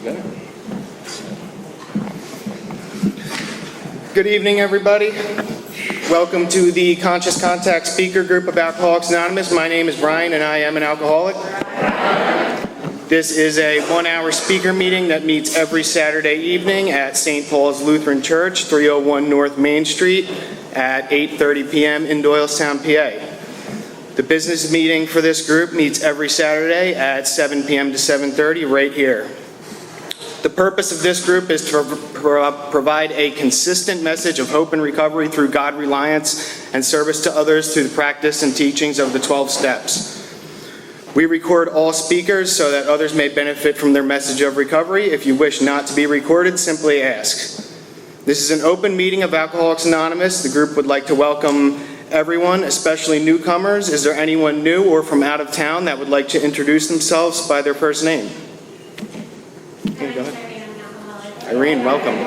good. Good evening, everybody. Welcome to the Conscious Contact Speaker Group of Alcoholics Anonymous. My name is Brian, and I am an alcoholic. This is a one-hour speaker meeting that meets every Saturday evening at St. Paul's Lutheran Church, 301 North Main Street at 8:30 p.m. in Doylestown, PA. The business meeting for this group meets every Saturday at 7 p.m. to 7:30 right here. The purpose of this group is to provide a consistent message of hope and recovery through God reliance and service to others through the practice and teachings of the 12 steps. We record all speakers so that others may benefit from their message of recovery. If you wish not to be recorded, simply ask. This is an open meeting of Alcoholics Anonymous. The group would like to welcome everyone, especially newcomers. Is there anyone new or from out of town that would like to introduce themselves by their first name? Okay, go ahead. Irene, welcome.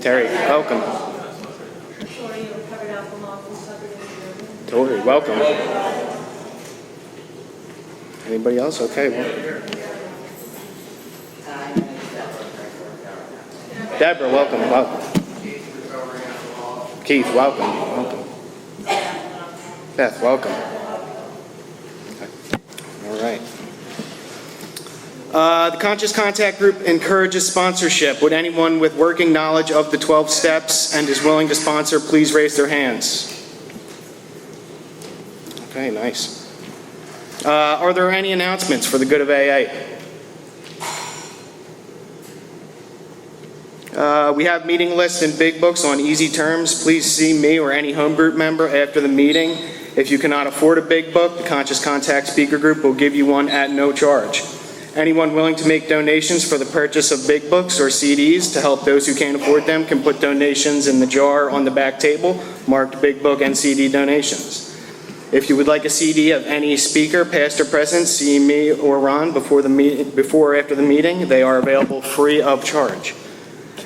Terry, welcome. Tori, welcome. Anybody else? Okay. Well. Deborah, welcome. Welcome. Keith, welcome. Welcome. Beth, welcome. All right. The Conscious Contact Group encourages sponsorship. Would anyone with working knowledge of the 12 steps and is willing to sponsor, please raise their hands. Okay, nice. Are there any announcements for the good of AA? We have meeting lists and big books on easy terms. Please see me or any home group member after the meeting. If you cannot afford a big book, the Conscious Contact Speaker Group will give you one at no charge. Anyone willing to make donations for the purchase of big books or CDs to help those who can't afford them can put donations in the jar on the back table marked Big Book and CD donations. If you would like a CD of any speaker, past or present, see me or Ron before or after the meeting. They are available free of charge.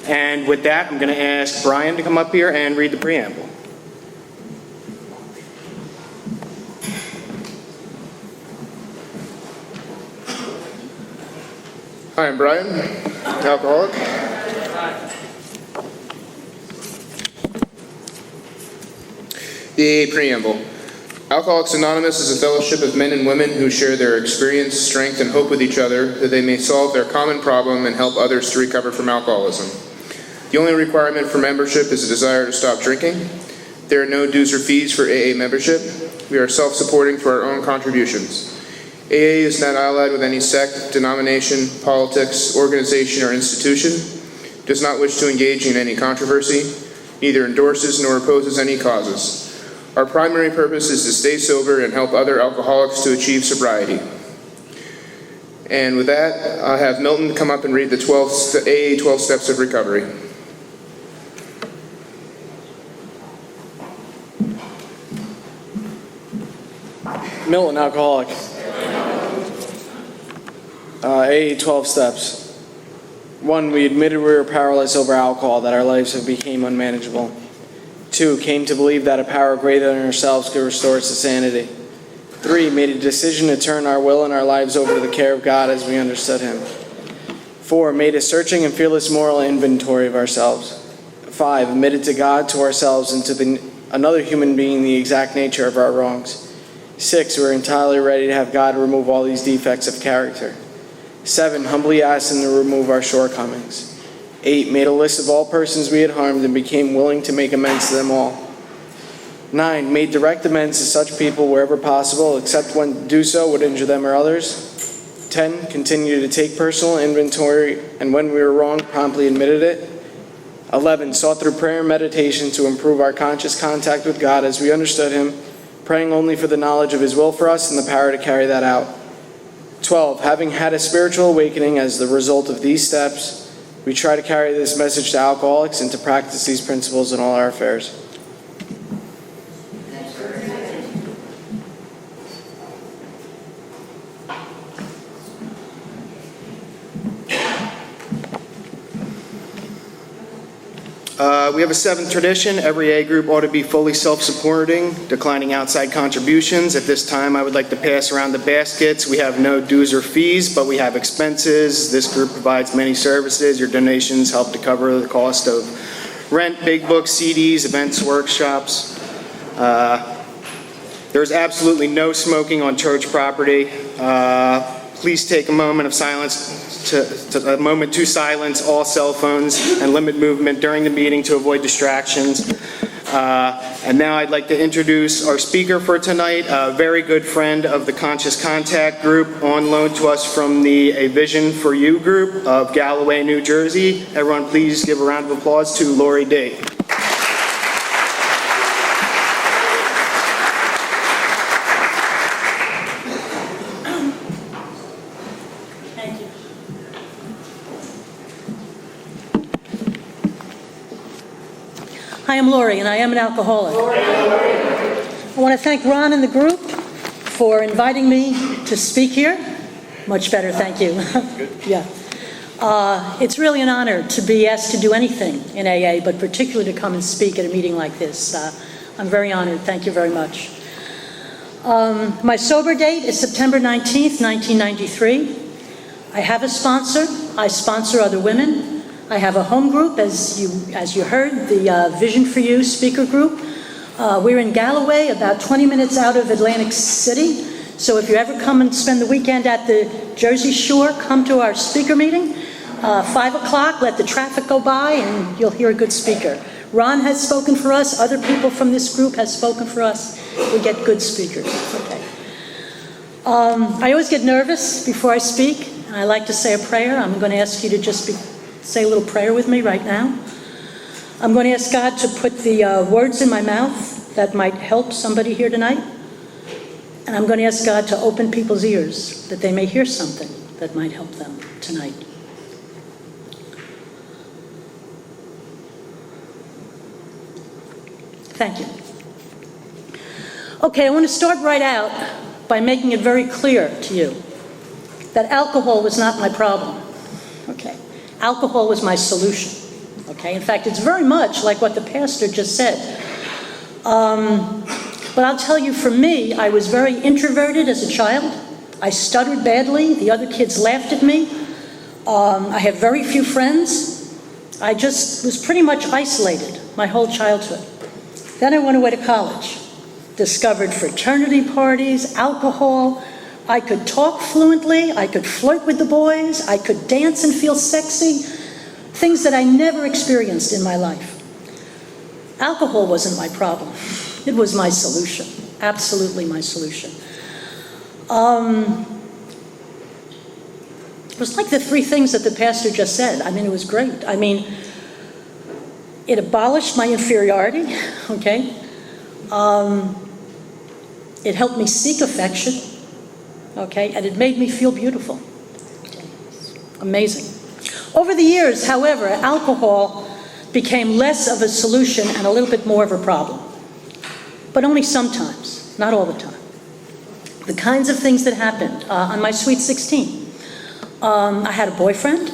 And with that, I'm going to ask Brian to come up here and read the preamble. Hi, I'm Brian, alcoholic. The Preamble. Alcoholics Anonymous is a fellowship of men and women who share their experience, strength, and hope with each other that they may solve their common problem and help others to recover from alcoholism. The only requirement for membership is a desire to stop drinking. There are no dues or fees for AA membership. We are self-supporting through our own contributions. AA is not allied with any sect, denomination, politics, organization, or institution, does not wish to engage in any controversy, neither endorses nor opposes any causes. Our primary purpose is to stay sober and help other alcoholics to achieve sobriety. And with that, I'll have Milton come up and read the AA 12 Steps of Recovery. Milton, alcoholic. AA 12 steps. 1. We admitted we were powerless over alcohol, that our lives have become unmanageable. 2. Came to believe that a power greater than ourselves could restore us to sanity. 3. Made a decision to turn our will and our lives over to the care of God as we understood Him. 4. Made a searching and fearless moral inventory of ourselves. 5. Admitted to God, to ourselves, and to another human being the exact nature of our wrongs. 6. We're entirely ready to have God remove all these defects of character. 7. Humbly asked Him to remove our shortcomings. 8. Made a list of all persons we had harmed and became willing to make amends to them all. 9. Made direct amends to such people wherever possible, except when to do so would injure them or others. 10. Continued to take personal inventory, and when we were wrong, promptly admitted it. 11. Sought through prayer and meditation to improve our conscious contact with God as we understood Him, praying only for the knowledge of His will for us and the power to carry that out. 12. Having had a spiritual awakening as the result of these steps, we try to carry this message to alcoholics and to practice these principles in all our affairs. We have a seventh tradition. Every A group ought to be fully self-supporting, declining outside contributions. At this time, I would like to pass around the baskets. We have no dues or fees, but we have expenses. This group provides many services. Your donations help to cover the cost of rent, big books, CDs, events, workshops. There's absolutely no smoking on church property. Please take a moment of silence to silence all cell phones and limit movement during the meeting to avoid distractions. And now I'd like to introduce our speaker for tonight, a very good friend of the Conscious Contact group, on loan to us from the A Vision for You group of Galloway, New Jersey. Everyone please give a round of applause to Lori D. I am Lori, and I am an alcoholic. I want to thank Ron and the group for inviting me to speak here. Much better, thank you. Yeah. It's really an honor to be asked to do anything in AA, but particularly to come and speak at a meeting like this. I'm very honored. Thank you very much. My sober date is September 19th, 1993. I have a sponsor. I sponsor other women. I have a home group, as you heard, the Vision for You speaker group. We're in Galloway, about 20 minutes out of Atlantic City. So if you ever come and spend the weekend at the Jersey Shore, come to our speaker meeting. 5 o'clock, let the traffic go by, and you'll hear a good speaker. Ron has spoken for us. Other people from this group have spoken for us. We get good speakers. Okay. I always get nervous before I speak. I like to say a prayer. I'm going to ask you to just say a little prayer with me right now. I'm going to ask God to put the words in my mouth that might help somebody here tonight. And I'm going to ask God to open people's ears that they may hear something that might help them tonight. Thank you. Okay, I want to start right out by making it very clear to you that alcohol was not my problem. Okay. Alcohol was my solution, okay? In fact, it's very much like what the pastor just said. But I'll tell you, for me, I was very introverted as a child. I stuttered badly. The other kids laughed at me. I have very few friends. I just was pretty much isolated my whole childhood. Then I went away to college, discovered fraternity parties, alcohol. I could talk fluently, I could flirt with the boys, I could dance and feel sexy, things that I never experienced in my life. Alcohol wasn't my problem. It was my solution, absolutely my solution. It was like the three things that the pastor just said. I mean, it was great. I mean, it abolished my inferiority, okay? It helped me seek affection. Okay, and it made me feel beautiful. Amazing. Over the years, however, alcohol became less of a solution and a little bit more of a problem. But only sometimes, not all the time. The kinds of things that happened on my sweet 16. I had a boyfriend,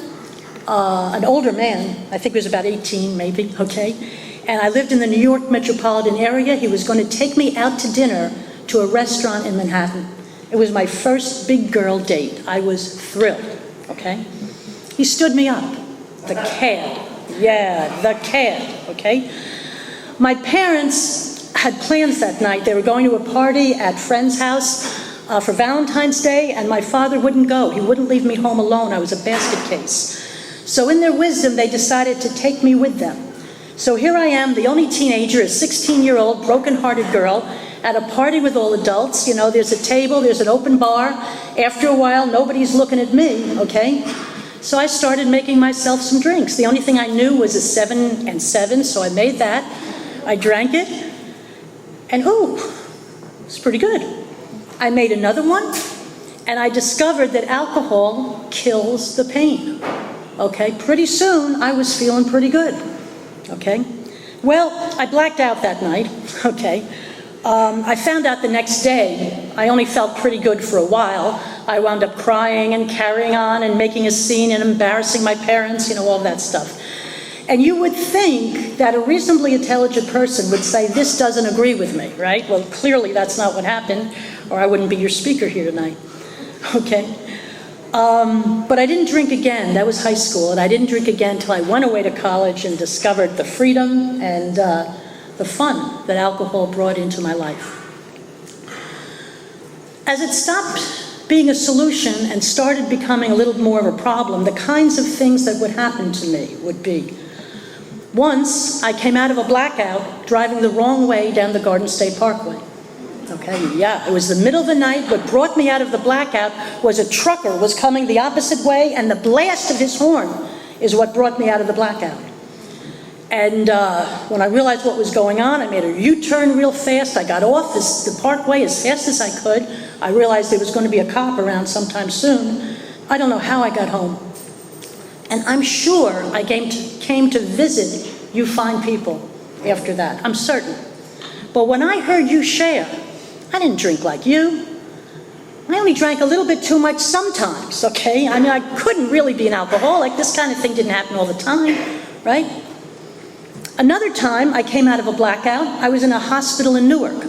an older man, I think he was about 18 maybe, okay? And I lived in the New York metropolitan area. He was going to take me out to dinner to a restaurant in Manhattan. It was my first big girl date. I was thrilled, okay? He stood me up. The cad. Yeah, the cad, okay? My parents had plans that night. They were going to a party at friend's house for Valentine's Day, and my father wouldn't go. He wouldn't leave me home alone. I was a basket case. So in their wisdom, they decided to take me with them. So here I am, the only teenager, a 16-year-old, broken-hearted girl, at a party with all adults. You know, there's a table, there's an open bar. After a while, nobody's looking at me, okay? So I started making myself some drinks. The only thing I knew was a 7 and 7, so I made that. I drank it, and ooh, it's pretty good. I made another one, and I discovered that alcohol kills the pain. Okay, pretty soon I was feeling pretty good. Okay, well, I blacked out that night. Okay. I found out the next day. I only felt pretty good for a while. I wound up crying and carrying on and making a scene and embarrassing my parents, you know, all that stuff. And you would think that a reasonably intelligent person would say, this doesn't agree with me, right? Well, clearly that's not what happened, or I wouldn't be your speaker here tonight, okay? But I didn't drink again. That was high school, and I didn't drink again until I went away to college and discovered the freedom and the fun that alcohol brought into my life. As it stopped being a solution and started becoming a little more of a problem, the kinds of things that would happen to me would be, once I came out of a blackout driving the wrong way down the Garden State Parkway. Okay, yeah, it was the middle of the night. What brought me out of the blackout was a trucker was coming the opposite way, and the blast of his horn is what brought me out of the blackout. And when I realized what was going on, I made a U-turn real fast. I got off the parkway as fast as I could. I realized there was going to be a cop around sometime soon. I don't know how I got home. And I'm sure I came to visit you fine people after that. I'm certain. But when I heard you share, I didn't drink like you. I only drank a little bit too much sometimes, okay? I mean, I couldn't really be an alcoholic. This kind of thing didn't happen all the time, right? Another time, I came out of a blackout. I was in a hospital in Newark.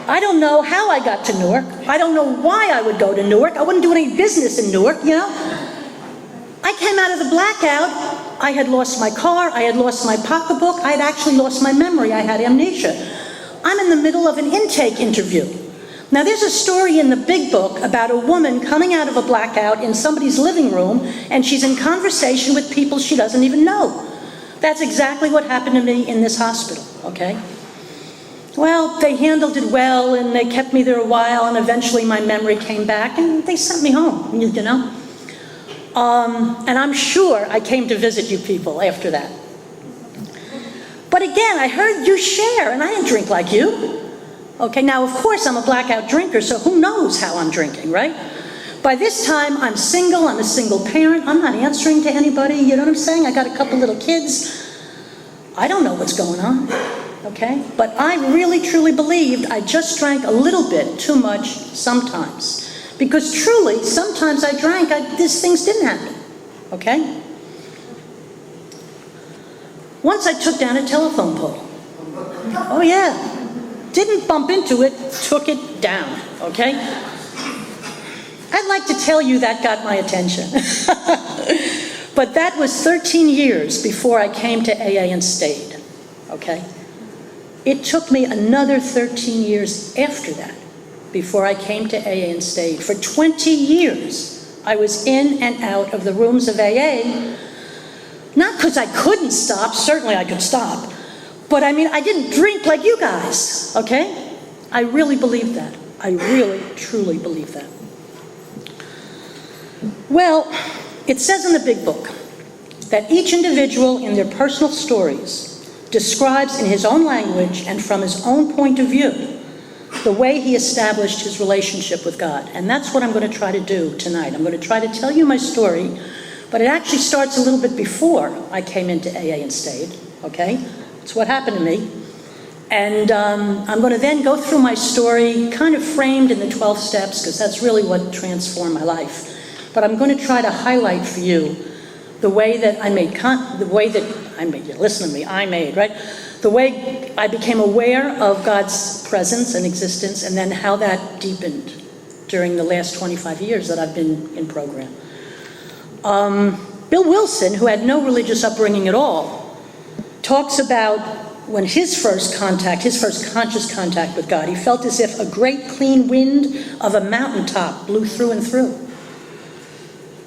I don't know how I got to Newark. I don't know why I would go to Newark. I wouldn't do any business in Newark, you know? I came out of the blackout. I had lost my car. I had lost my pocketbook. I had actually lost my memory. I had amnesia. I'm in the middle of an intake interview. Now, there's a story in the big book about a woman coming out of a blackout in somebody's living room, and she's in conversation with people she doesn't even know. That's exactly what happened to me in this hospital, okay? Well, they handled it well, and they kept me there a while, and eventually my memory came back, and they sent me home, you know? And I'm sure I came to visit you people after that. But again, I heard you share, and I didn't drink like you. Okay, now, of course, I'm a blackout drinker, so who knows how I'm drinking, right? By this time, I'm single, I'm a single parent, I'm not answering to anybody, you know what I'm saying? I got a couple little kids. I don't know what's going on, okay? But I really, truly believed I just drank a little bit too much sometimes. Because truly, sometimes I drank, these things didn't happen, okay? Once I took down a telephone pole. Oh yeah, didn't bump into it, took it down, okay? I'd like to tell you that got my attention. But that was 13 years before I came to AA and stayed, okay? It took me another 13 years after that before I came to AA and stayed. For 20 years, I was in and out of the rooms of AA, not because I couldn't stop, certainly I could stop, but I mean, I didn't drink like you guys, okay? I really believe that. I really, truly believe that. Well, it says in the big book that each individual in their personal stories describes in his own language and from his own point of view the way he established his relationship with God. And that's what I'm going to try to do tonight. I'm going to try to tell you my story, but it actually starts a little bit before I came into AA and stayed, okay? It's what happened to me. And I'm going to then go through my story, kind of framed in the 12 steps, because that's really what transformed my life. But I'm going to try to highlight for you the way that I made, listen to me, right? The way I became aware of God's presence and existence, and then how that deepened during the last 25 years that I've been in program. Bill Wilson, who had no religious upbringing at all, talks about when his first conscious contact with God, he felt as if a great clean wind of a mountaintop blew through and through.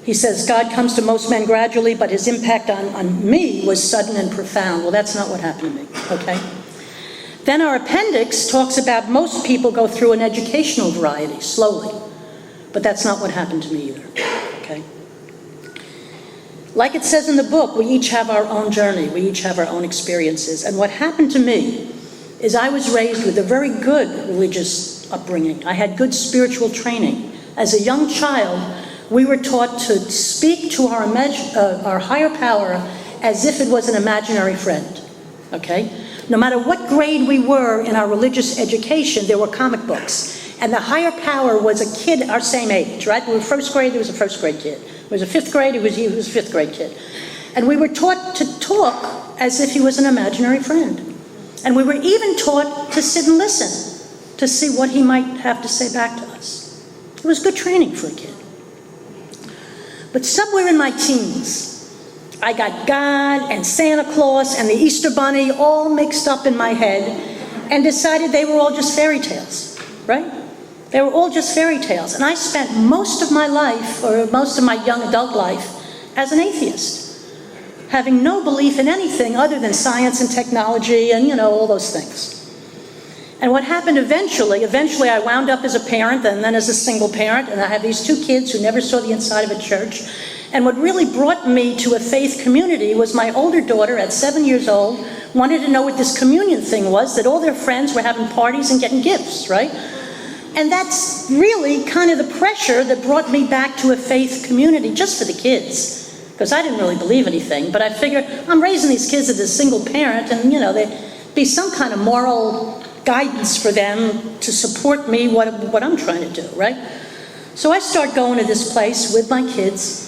He says, God comes to most men gradually, but his impact on me was sudden and profound. Well, that's not what happened to me, okay? Then our appendix talks about most people go through an educational variety, slowly. But that's not what happened to me either, okay? Like it says in the book, we each have our own journey. We each have our own experiences. And what happened to me is I was raised with a very good religious upbringing. I had good spiritual training. As a young child, we were taught to speak to our higher power as if it was an imaginary friend, okay? No matter what grade we were in our religious education, there were comic books. And the higher power was a kid our same age, right? We were first grade, there was a first grade kid. It was a fifth grade, he was a fifth grade kid. And we were taught to talk as if he was an imaginary friend. And we were even taught to sit and listen to see what he might have to say back to us. It was good training for a kid. But somewhere in my teens, I got God and Santa Claus and the Easter Bunny all mixed up in my head and decided they were all just fairy tales, right? They were all just fairy tales. And I spent most of my life, or most of my young adult life, as an atheist, having no belief in anything other than science and technology and, all those things. And what happened eventually I wound up as a parent and then as a single parent, and I have these two kids who never saw the inside of a church. And what really brought me to a faith community was my older daughter at 7 years old wanted to know what this communion thing was, that all their friends were having parties and getting gifts, right? And that's really kind of the pressure that brought me back to a faith community, just for the kids, because I didn't really believe anything. But I figured I'm raising these kids as a single parent, and there'd be some kind of moral guidance for them to support me, what I'm trying to do, right? So I start going to this place with my kids,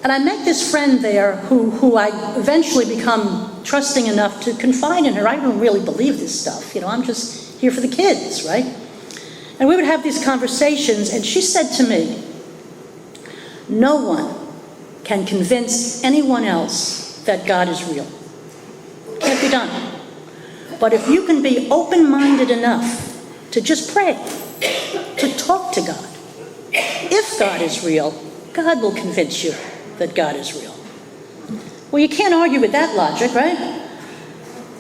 and I met this friend there who I eventually become trusting enough to confide in her. I don't really believe this stuff, I'm just here for the kids, right? And we would have these conversations, and she said to me, no one can convince anyone else that God is real. Can't be done. But if you can be open-minded enough to just pray, to talk to God, if God is real, God will convince you that God is real. Well, you can't argue with that logic, right?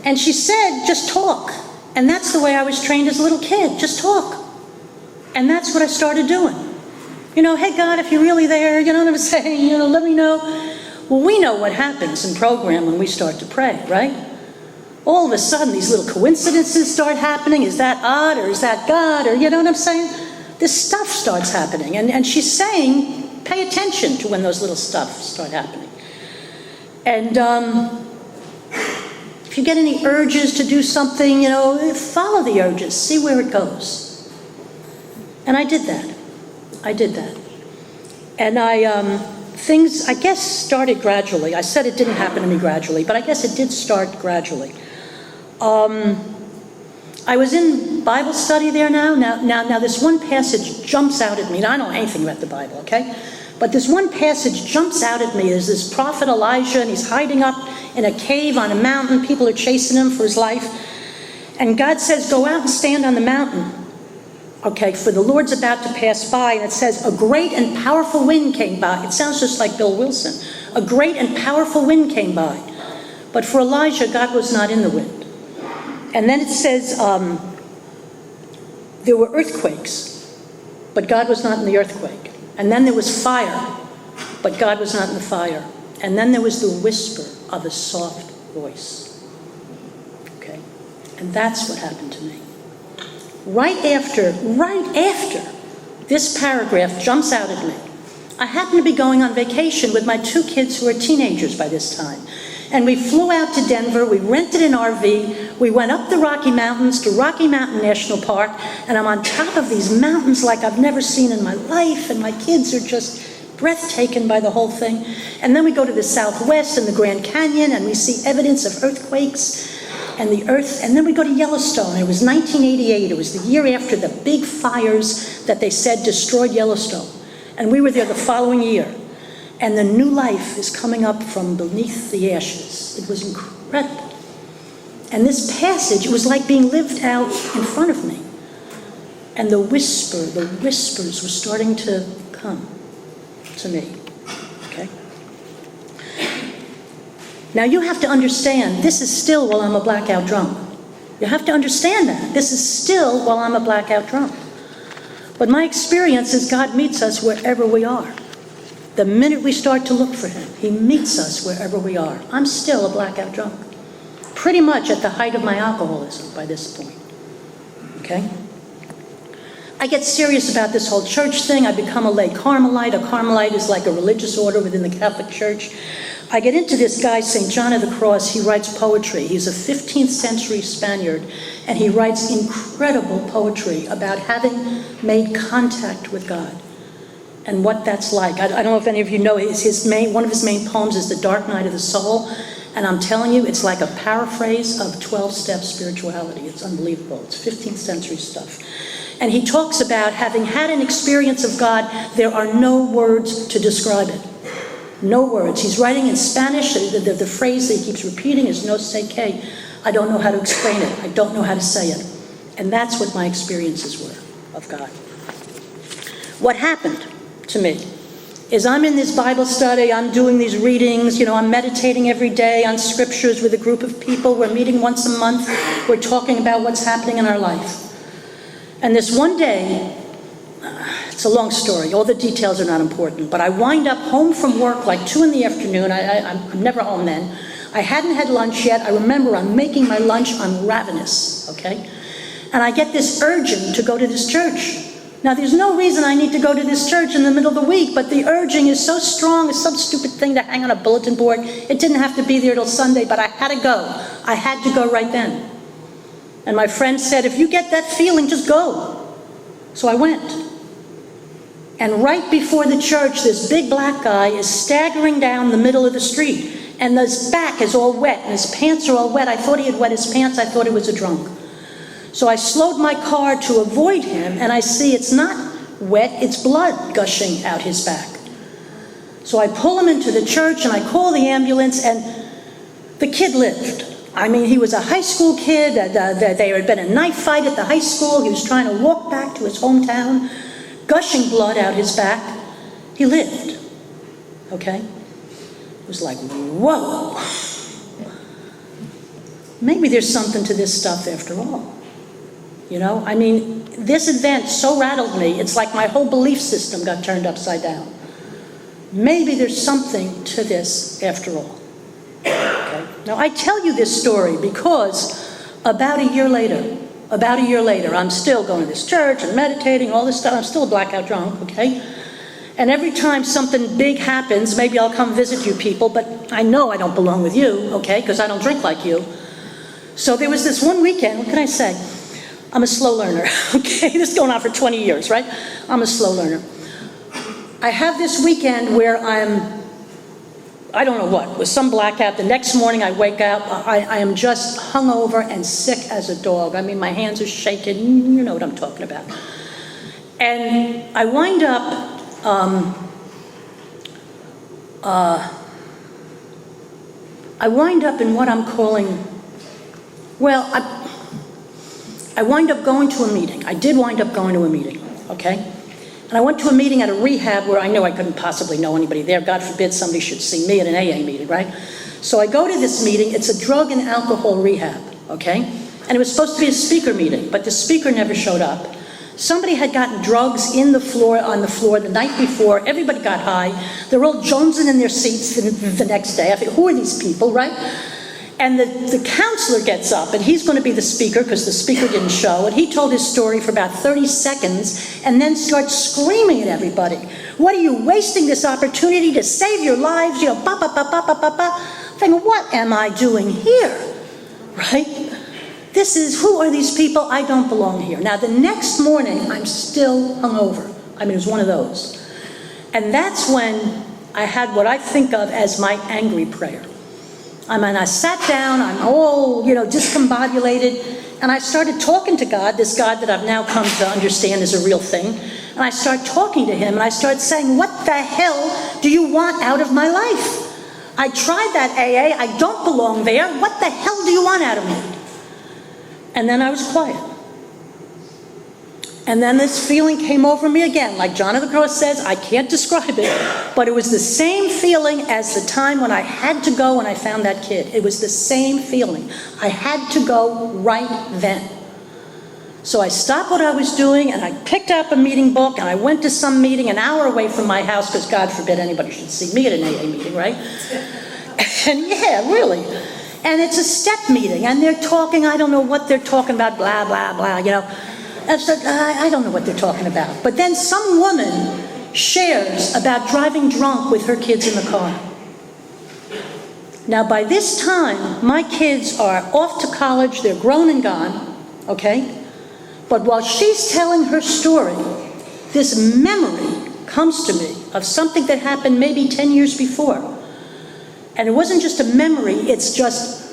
And she said, just talk. And that's the way I was trained as a little kid, just talk. And that's what I started doing. Hey God, if you're really there, you know what I'm saying? Let me know. Well, we know what happens in program when we start to pray, right? All of a sudden, these little coincidences start happening. Is that odd, or is that God, or you know what I'm saying? This stuff starts happening. And she's saying, pay attention to when those little stuff start happening. And if you get any urges to do something, follow the urges, see where it goes. And I did that. And things, I guess, started gradually. I said it didn't happen to me gradually, but I guess it did start gradually. I was in Bible study there now this one passage jumps out at me. Now, I don't know anything about the Bible, okay? But this one passage jumps out at me. There's this prophet Elijah, and he's hiding up in a cave on a mountain. People are chasing him for his life. And God says, go out and stand on the mountain. Okay, for the Lord's about to pass by, and it says, a great and powerful wind came by. It sounds just like Bill Wilson. A great and powerful wind came by. But for Elijah, God was not in the wind. And then it says, there were earthquakes, but God was not in the earthquake. And then there was fire, but God was not in the fire. And then there was the whisper of a soft voice. Okay? And that's what happened to me. Right after this paragraph jumps out at me, I happened to be going on vacation with my two kids who are teenagers by this time. And we flew out to Denver, we rented an RV, we went up the Rocky Mountains to Rocky Mountain National Park, and I'm on top of these mountains like I've never seen in my life, and my kids are just breathtaking by the whole thing. And then we go to the Southwest and the Grand Canyon, and we see evidence of earthquakes and the earth, and then we go to Yellowstone. It was 1988, it was the year after the big fires that they said destroyed Yellowstone. And we were there the following year. And the new life is coming up from beneath the ashes. It was incredible. And this passage, it was like being lived out in front of me. And the whispers were starting to come to me. Okay? Now you have to understand, this is still while I'm a blackout drunk. You have to understand that. This is still while I'm a blackout drunk. But my experience is God meets us wherever we are. The minute we start to look for him, he meets us wherever we are. I'm still a blackout drunk. Pretty much at the height of my alcoholism by this point. Okay? I get serious about this whole church thing. I become a lay Carmelite. A Carmelite is like a religious order within the Catholic Church. I get into this guy, St. John of the Cross. He writes poetry. He's a 15th century Spaniard, and he writes incredible poetry about having made contact with God and what that's like. I don't know if any of you know, one of his main poems is The Dark Night of the Soul, And I'm telling you, it's like a paraphrase of 12-step spirituality. It's unbelievable. It's 15th century stuff. And he talks about having had an experience of God, there are no words to describe it. No words. He's writing in Spanish. The phrase that he keeps repeating is no sé qué. I don't know how to explain it. I don't know how to say it. And that's what my experiences were of God. What happened to me is I'm in this Bible study, I'm doing these readings, I'm meditating every day on scriptures with a group of people. We're meeting once a month. We're talking about what's happening in our life. And this one day, it's a long story, all the details are not important, but I wind up home from work like 2 p.m. I'm never home then. I hadn't had lunch yet. I remember I'm making my lunch, I'm ravenous, okay? And I get this urging to go to this church. Now, there's no reason I need to go to this church in the middle of the week, but the urging is so strong, it's some stupid thing to hang on a bulletin board. It didn't have to be there till Sunday, but I had to go. I had to go right then. And my friend said, if you get that feeling, just go. So I went. And right before the church, this big black guy is staggering down the middle of the street. And his back is all wet, and his pants are all wet. I thought he had wet his pants. I thought he was a drunk. So I slowed my car to avoid him, and I see it's not wet, it's blood gushing out his back. So I pull him into the church, and I call the ambulance, and the kid lived. I mean, he was a high school kid. There had been a knife fight at the high school. He was trying to walk back to his hometown, gushing blood out his back. He lived, okay? It was like, whoa. Maybe there's something to this stuff after all. I mean, this event so rattled me, it's like my whole belief system got turned upside down. Maybe there's something to this after all. Okay? Now, I tell you this story because about a year later, I'm still going to this church and meditating, all this stuff. I'm still blackout drunk, okay? And every time something big happens, maybe I'll come visit you people, but I know I don't belong with you, okay, because I don't drink like you. So there was this one weekend, what can I say? I'm a slow learner, okay? This is going on for 20 years, right? I'm a slow learner. I have this weekend where I don't know what, with some blackout. The next morning I wake up, I am just hungover and sick as a dog. I mean, my hands are shaking, you know what I'm talking about. And I wind up, in what I'm calling, I wind up going to a meeting. I did wind up going to a meeting, okay? And I went to a meeting at a rehab where I knew I couldn't possibly know anybody there. God forbid somebody should see me at an AA meeting, right? So I go to this meeting. It's a drug and alcohol rehab, okay? And it was supposed to be a speaker meeting, but the speaker never showed up. Somebody had gotten drugs on the floor the night before. Everybody got high. They're all jonesing in their seats the next day. I think, who are these people, right? And the counselor gets up, and he's going to be the speaker because the speaker didn't show. And he told his story for about 30 seconds and then starts screaming at everybody. What are you wasting this opportunity to save your lives? Thinking, what am I doing here? Right? Who are these people? I don't belong here. Now, the next morning, I'm still hungover. I mean, it was one of those. And that's when I had what I think of as my angry prayer. I mean, I sat down, I'm all, discombobulated, and I started talking to God, this God that I've now come to understand is a real thing. And I started talking to him, and I started saying, what the hell do you want out of my life? I tried that AA, I don't belong there. What the hell do you want out of me? And then I was quiet. And then this feeling came over me again. Like John of the Cross says, I can't describe it, but it was the same feeling as the time when I had to go when I found that kid. It was the same feeling. I had to go right then. So I stopped what I was doing, and I picked up a meeting book, and I went to some meeting an hour away from my house, because God forbid anybody should see me at an AA meeting, right? And yeah, really. And it's a step meeting, and they're talking, I don't know what they're talking about, blah, blah, blah, I don't know what they're talking about. But then some woman shares about driving drunk with her kids in the car. Now, by this time, my kids are off to college, they're grown and gone, okay? But while she's telling her story, this memory comes to me of something that happened maybe 10 years before. And it wasn't just a memory, it's just,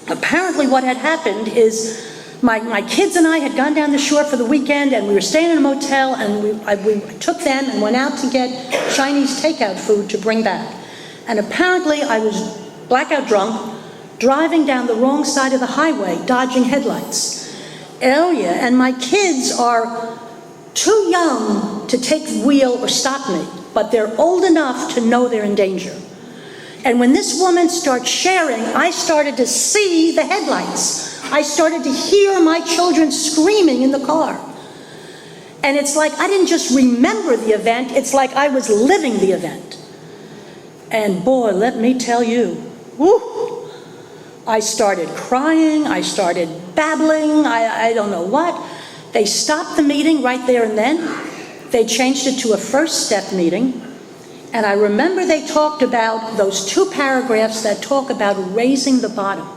apparently what had happened is my kids and I had gone down the shore for the weekend, and we were staying in a motel, and we took them and went out to get Chinese takeout food to bring back. And apparently I was blackout drunk, driving down the wrong side of the highway, dodging headlights. Oh yeah, and my kids are too young to take the wheel or stop me, but they're old enough to know they're in danger. And when this woman starts sharing, I started to see the headlights. I started to hear my children screaming in the car. And it's like I didn't just remember the event, it's like I was living the event. And boy, let me tell you, whoo, I started crying, I started babbling, I don't know what. They stopped the meeting right there and then. They changed it to a first step meeting. And I remember they talked about those 2 paragraphs that talk about raising the bottom.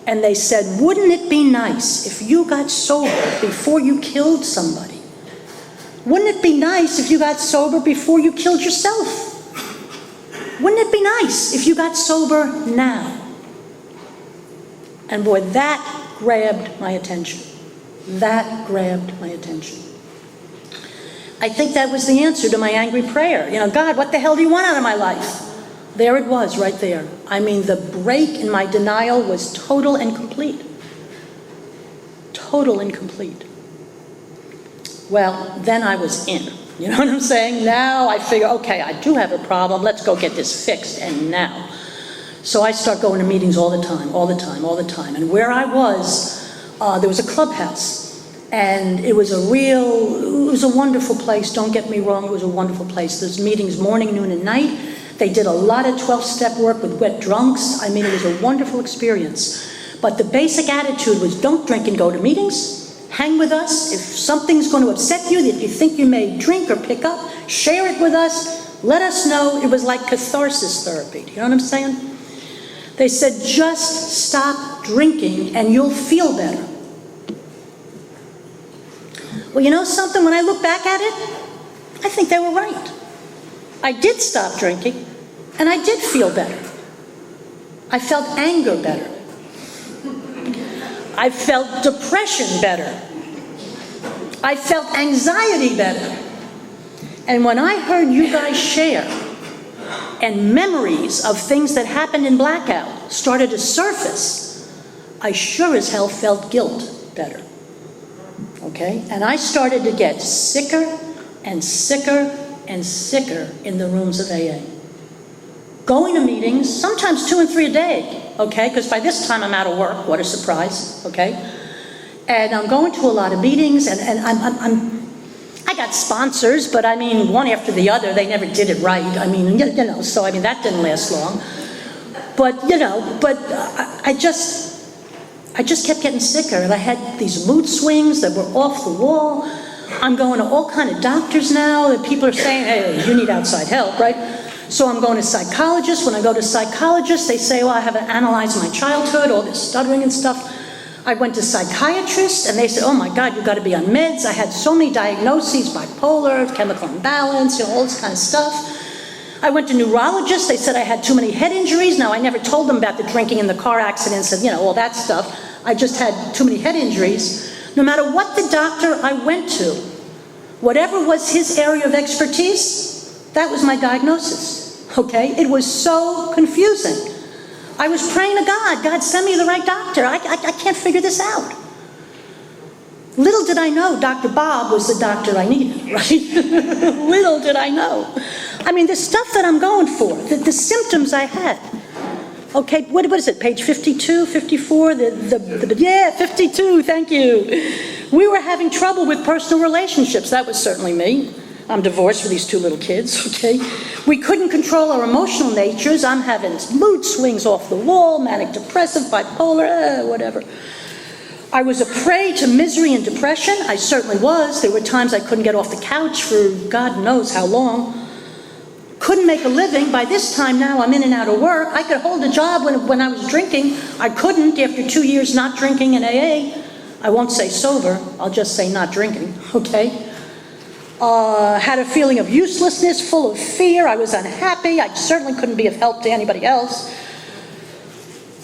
And they said, wouldn't it be nice if you got sober before you killed somebody? Wouldn't it be nice if you got sober before you killed yourself? Wouldn't it be nice if you got sober now? And boy, that grabbed my attention. That grabbed my attention. I think that was the answer to my angry prayer. You know, God, what the hell do you want out of my life? There it was, right there. I mean, the break in my denial was total and complete. Total and complete. Well, then I was in. You know what I'm saying? Now I figure, okay, I do have a problem. Let's go get this fixed. And now. So I start going to meetings all the time, all the time, all the time. And where I was, there was a clubhouse. And it was a wonderful place. Don't get me wrong, it was a wonderful place. There's meetings morning, noon, and night. They did a lot of 12-step work with wet drunks. I mean, it was a wonderful experience. But the basic attitude was don't drink and go to meetings. Hang with us. If something's going to upset you that you think you may drink or pick up, share it with us. Let us know. It was like catharsis therapy. Do you know what I'm saying? They said, just stop drinking and you'll feel better. Well, you know something? When I look back at it, I think they were right. I did stop drinking, and I did feel better. I felt anger better. I felt depression better. I felt anxiety better. And when I heard you guys share, and memories of things that happened in blackout started to surface, I sure as hell felt guilt better. Okay? And I started to get sicker and sicker and sicker in the rooms of AA. Going to meetings, sometimes 2 and 3 a day, okay? Because by this time I'm out of work. What a surprise, okay? And I'm going to a lot of meetings, and I got sponsors, but I mean, one after the other, they never did it right. I mean, you know, so I mean, that didn't last long. But, you know, I just kept getting sicker, and I had these mood swings that were off the wall. I'm going to all kind of doctors now, and people are saying, hey, you need outside help, right? So I'm going to psychologists. When I go to psychologists, they say, well, I haven't analyzed my childhood, all this stuttering and stuff. I went to psychiatrists, and they said, oh my God, you've got to be on meds. I had so many diagnoses, bipolar, chemical imbalance, you know, all this kind of stuff. I went to neurologists. They said I had too many head injuries. Now, I never told them about the drinking and the car accidents and, you know, all that stuff. I just had too many head injuries. No matter what the doctor I went to, whatever was his area of expertise, that was my diagnosis, okay? It was so confusing. I was praying to God, God, send me the right doctor. I can't figure this out. Little did I know Dr. Bob was the doctor I needed, right? Little did I know. I mean, the stuff that I'm going for, the symptoms I had. Okay, what is it, page 52, 54? Yeah, 52, thank you. We were having trouble with personal relationships. That was certainly me. I'm divorced with these 2 little kids, okay? We couldn't control our emotional natures. I'm having mood swings off the wall, manic depressive, bipolar, whatever. I was a prey to misery and depression. I certainly was. There were times I couldn't get off the couch for God knows how long. Couldn't make a living. By this time now, I'm in and out of work. I could hold a job when I was drinking. I couldn't after 2 years not drinking in AA. I won't say sober. I'll just say not drinking, okay? had a feeling of uselessness, full of fear. I was unhappy. I certainly couldn't be of help to anybody else.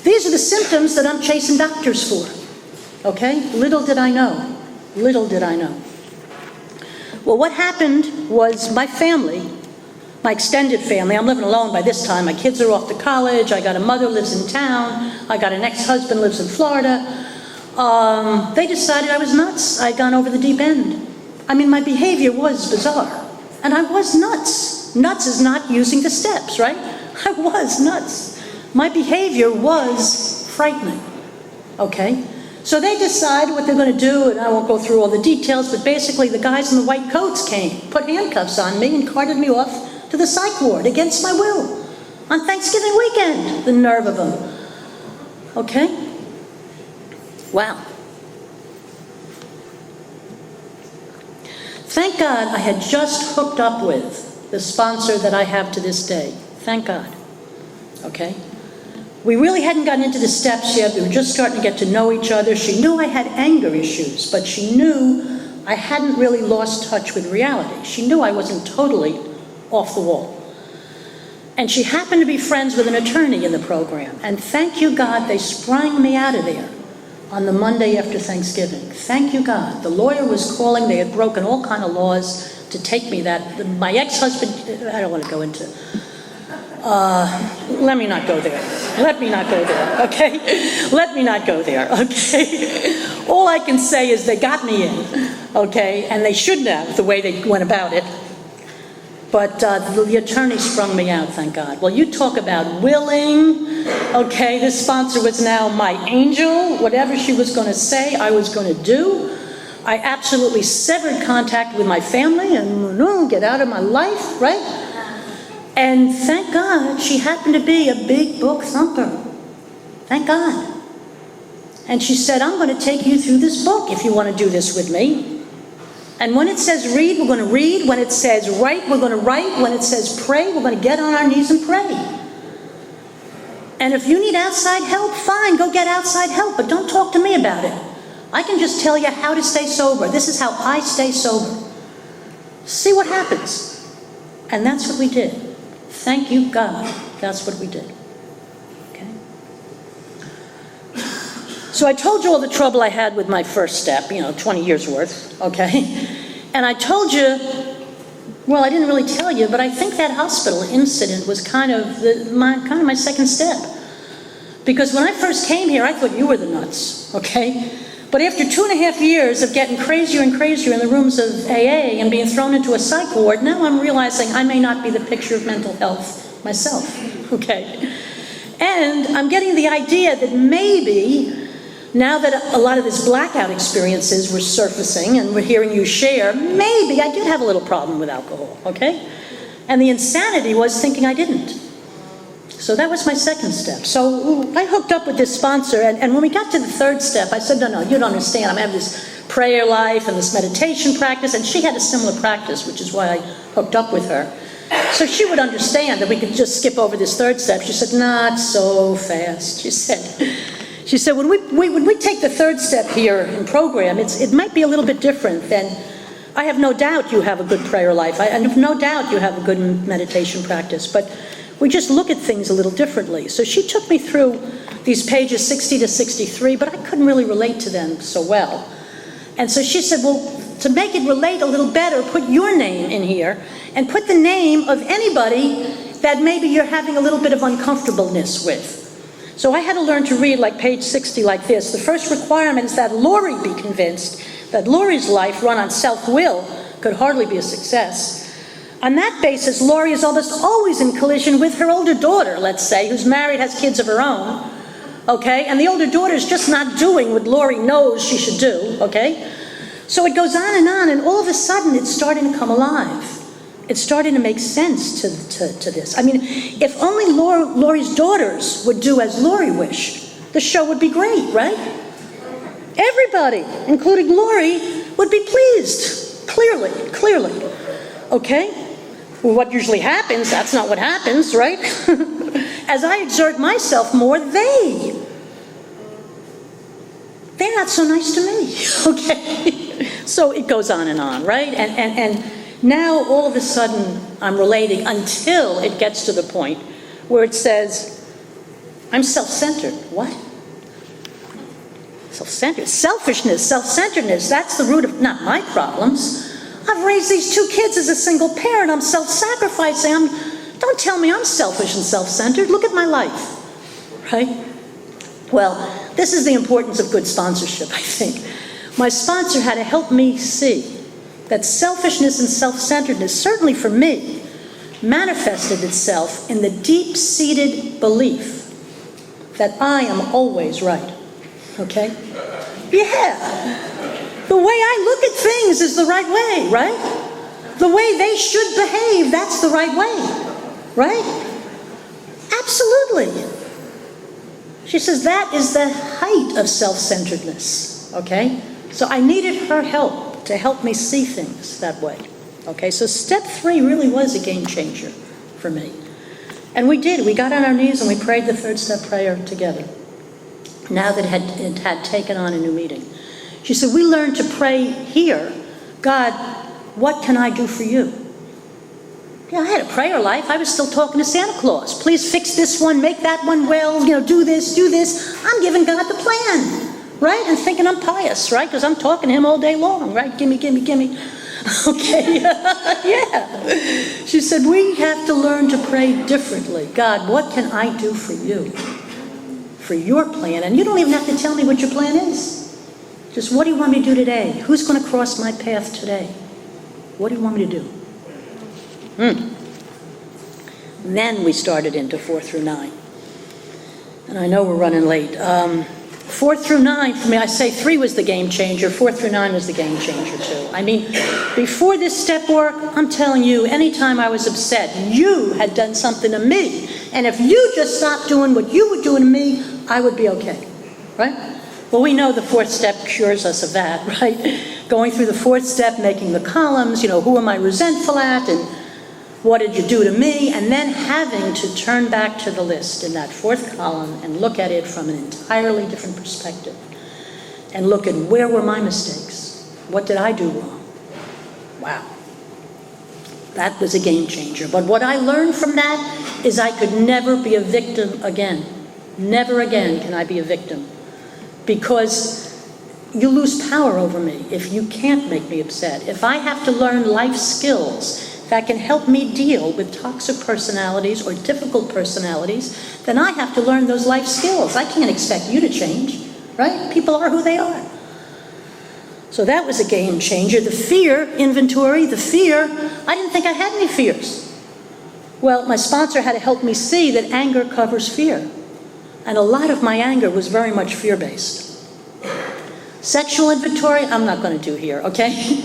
These are the symptoms that I'm chasing doctors for, okay? Little did I know. Little did I know. Well, what happened was my family, my extended family, I'm living alone by this time. My kids are off to college. I got a mother lives in town. I got an ex-husband lives in Florida. They decided I was nuts. I'd gone over the deep end. I mean, my behavior was bizarre. And I was nuts. Nuts is not using the steps, right? I was nuts. My behavior was frightening, okay? So they decide what they're going to do, and I won't go through all the details, but basically the guys in the white coats came, put handcuffs on me, and carted me off to the psych ward against my will on Thanksgiving weekend. The nerve of them. Okay? Wow. Thank God I had just hooked up with the sponsor that I have to this day. Thank God. Okay? We really hadn't gotten into the steps yet. We were just starting to get to know each other. She knew I had anger issues, but she knew I hadn't really lost touch with reality. She knew I wasn't totally off the wall. And she happened to be friends with an attorney in the program. And thank you, God, they sprang me out of there on the Monday after Thanksgiving. Thank you, God. The lawyer was calling. They had broken all kind of laws to take me that. My ex-husband, I don't want to go into... let me not go there. Let me not go there, okay? Let me not go there, okay? All I can say is they got me in, okay? And they shouldn't have, the way they went about it. But the attorney sprung me out, thank God. Well, you talk about willing, okay? This sponsor was now my angel. Whatever she was going to say, I was going to do. I absolutely severed contact with my family and get out of my life, right? And thank God she happened to be a big book thumper. Thank God. And she said, I'm going to take you through this book if you want to do this with me. And when it says read, we're going to read. When it says write, we're going to write. When it says pray, we're going to get on our knees and pray. And if you need outside help, fine, go get outside help. But don't talk to me about it. I can just tell you how to stay sober. This is how I stay sober. See what happens. And that's what we did. Thank you, God. That's what we did. Okay? So I told you all the trouble I had with my first step, 20 years worth, okay? And I told you, well, I didn't really tell you, but I think that hospital incident was kind of my second step. Because when I first came here, I thought you were the nuts, okay? But after 2.5 years of getting crazier and crazier in the rooms of AA and being thrown into a psych ward, now I'm realizing I may not be the picture of mental health myself, okay? And I'm getting the idea that maybe, now that a lot of these blackout experiences were surfacing and we're hearing you share, maybe I did have a little problem with alcohol, okay? And the insanity was thinking I didn't. So that was my second step. So I hooked up with this sponsor, and when we got to the third step, I said, no, you don't understand. I'm having this prayer life and this meditation practice, and she had a similar practice, which is why I hooked up with her. So she would understand that we could just skip over this third step. She said, not so fast. She said, when we take the third step here in program, it might be a little bit different than, I have no doubt you have a good prayer life. I have no doubt you have a good meditation practice, but we just look at things a little differently. So she took me through these pages 60 to 63, but I couldn't really relate to them so well. And so she said, well, to make it relate a little better, put your name in here and put the name of anybody that maybe you're having a little bit of uncomfortableness with. So I had to learn to read like page 60 like this. The first requirement is that Lori be convinced that Lori's life run on self-will could hardly be a success. On that basis, Lori is almost always in collision with her older daughter, let's say, who's married, has kids of her own, okay? And the older daughter is just not doing what Lori knows she should do, okay? So it goes on, and all of a sudden it's starting to come alive. It's starting to make sense to this. I mean, if only Lori's daughters would do as Lori wished, the show would be great, right? Everybody, including Lori, would be pleased, clearly, okay? Well, what usually happens, that's not what happens, right? As I exert myself more, they're not so nice to me, okay? So it goes on, right? Now, all of a sudden, I'm relating until it gets to the point where it says, I'm self-centered. What? Self-centered. Selfishness, self-centeredness, that's the root of not my problems. I've raised these 2 kids as a single parent. I'm self-sacrificing. Don't tell me I'm selfish and self-centered. Look at my life, right? Well, this is the importance of good sponsorship, I think. My sponsor had to help me see that selfishness and self-centeredness, certainly for me, manifested itself in the deep-seated belief that I am always right, okay? Yeah. The way I look at things is the right way, right? The way they should behave, that's the right way, right? Absolutely. She says that is the height of self-centeredness, okay? So I needed her help to help me see things that way, okay? So step 3 really was a game changer for me. And we did. We got on our knees and we prayed the 3rd step prayer together, now that it had taken on a new meaning. She said, we learned to pray here, God, what can I do for you? Yeah, I had a prayer life. I was still talking to Santa Claus. Please fix this one, make that one well, do this, do this. I'm giving God the plan, right? And thinking I'm pious, right? Because I'm talking to him all day long, right? Gimme, gimme, gimme. Okay, yeah. She said, we have to learn to pray differently. God, what can I do for you? For your plan. And you don't even have to tell me what your plan is. Just what do you want me to do today? Who's going to cross my path today? What do you want me to do? Then we started into 4 through 9. And I know we're running late. 4 through 9, for me, I say 3 was the game changer. 4 through 9 was the game changer too. I mean, before this step work, I'm telling you, anytime I was upset, you had done something to me. And if you just stopped doing what you were doing to me, I would be okay, right? Well, we know the 4th step cures us of that, right? Going through the 4th step, making the columns, who am I resentful at, and what did you do to me? And then having to turn back to the list in that 4th column and look at it from an entirely different perspective. And look at where were my mistakes? What did I do wrong? Wow. That was a game changer. But what I learned from that is I could never be a victim again. Never again can I be a victim. Because you lose power over me if you can't make me upset. If I have to learn life skills that can help me deal with toxic personalities or difficult personalities, then I have to learn those life skills. I can't expect you to change, right? People are who they are. So that was a game changer. The fear inventory, I didn't think I had any fears. Well, my sponsor had to help me see that anger covers fear. And a lot of my anger was very much fear-based. Sexual inventory, I'm not going to do here, okay?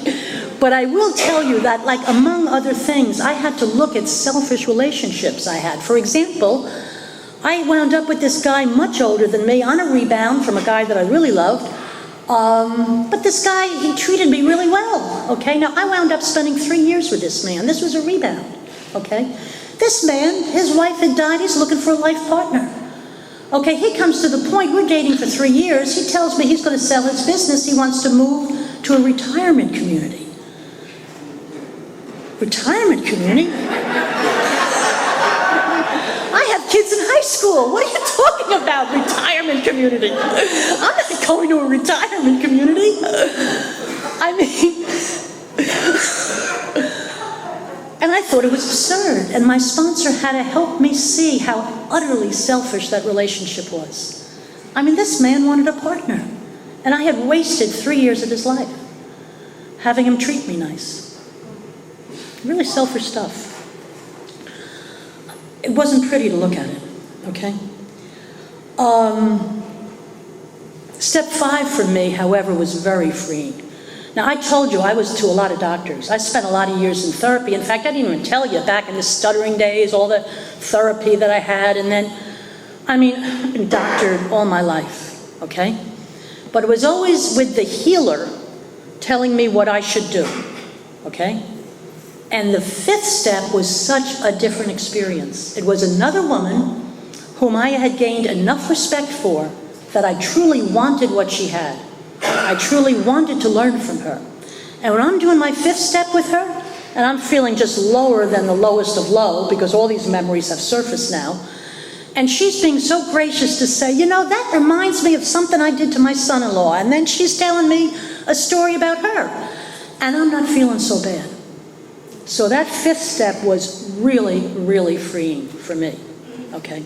But I will tell you that, like, among other things, I had to look at selfish relationships I had. For example, I wound up with this guy much older than me on a rebound from a guy that I really loved. But this guy, he treated me really well, okay? Now, I wound up spending 3 years with this man. This was a rebound, okay? This man, his wife had died. He's looking for a life partner. Okay, he comes to the point, we're dating for 3 years. He tells me he's going to sell his business. He wants to move to a retirement community. Retirement community? I have kids in high school. What are you talking about, retirement community? I'm not going to a retirement community. I mean, and I thought it was absurd. And my sponsor had to help me see how utterly selfish that relationship was. I mean, this man wanted a partner. And I had wasted 3 years of his life having him treat me nice. Really selfish stuff. It wasn't pretty to look at it, okay? Step 5 for me, however, was very freeing. Now, I told you I was to a lot of doctors. I spent a lot of years in therapy. In fact, I didn't even tell you back in the stuttering days, all the therapy that I had. And then, I've been doctored all my life, okay? But it was always with the healer telling me what I should do, okay? And the 5th step was such a different experience. It was another woman whom I had gained enough respect for that I truly wanted what she had. I truly wanted to learn from her. And when I'm doing my 5th step with her, and I'm feeling just lower than the lowest of low because all these memories have surfaced now. And she's being so gracious to say, you know, that reminds me of something I did to my son-in-law. And then she's telling me a story about her. And I'm not feeling so bad. So that fifth step was really, really freeing for me, okay?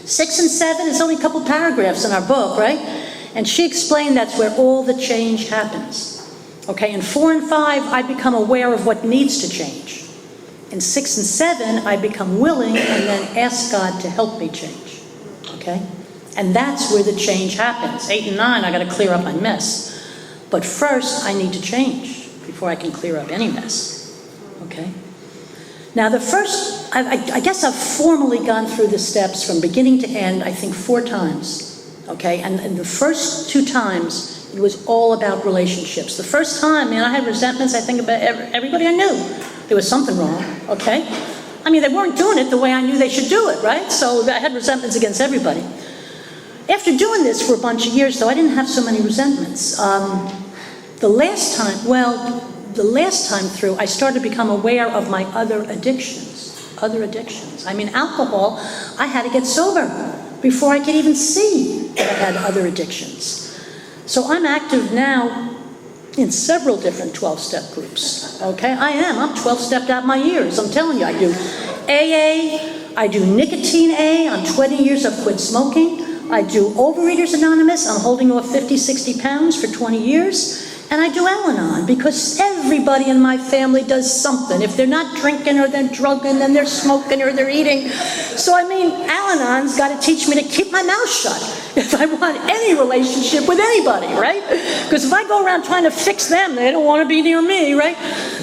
6 and 7 is only a couple paragraphs in our book, right? And she explained that's where all the change happens. Okay, in 4 and 5, I become aware of what needs to change. In 6 and 7, I become willing and then ask God to help me change. Okay? And that's where the change happens. 8 and 9, I got to clear up my mess. But first, I need to change before I can clear up any mess. Okay? Now, the first, I guess I've formally gone through the steps from beginning to end, I think 4 times. Okay? And the first 2 times, it was all about relationships. The first time, man, I had resentments, I think, about everybody I knew. There was something wrong, okay? I mean, they weren't doing it the way I knew they should do it, right? So I had resentments against everybody. After doing this for a bunch of years, though, I didn't have so many resentments. The last time through, I started to become aware of my other addictions. I mean, alcohol, I had to get sober before I could even see that I had other addictions. So I'm active now in several different 12-step groups, okay? I'm 12-stepped out my years. I'm telling you, I do AA, I do nicotine A, I'm 20 years, I've quit smoking. I do Overeaters Anonymous, I'm holding off 50, 60 pounds for 20 years. And I do Al-Anon, because everybody in my family does something. If they're not drinking or they're drunken, then they're smoking or they're eating. So I mean, Al-Anon's got to teach me to keep my mouth shut if I want any relationship with anybody, right? Because if I go around trying to fix them, they don't want to be near me, right?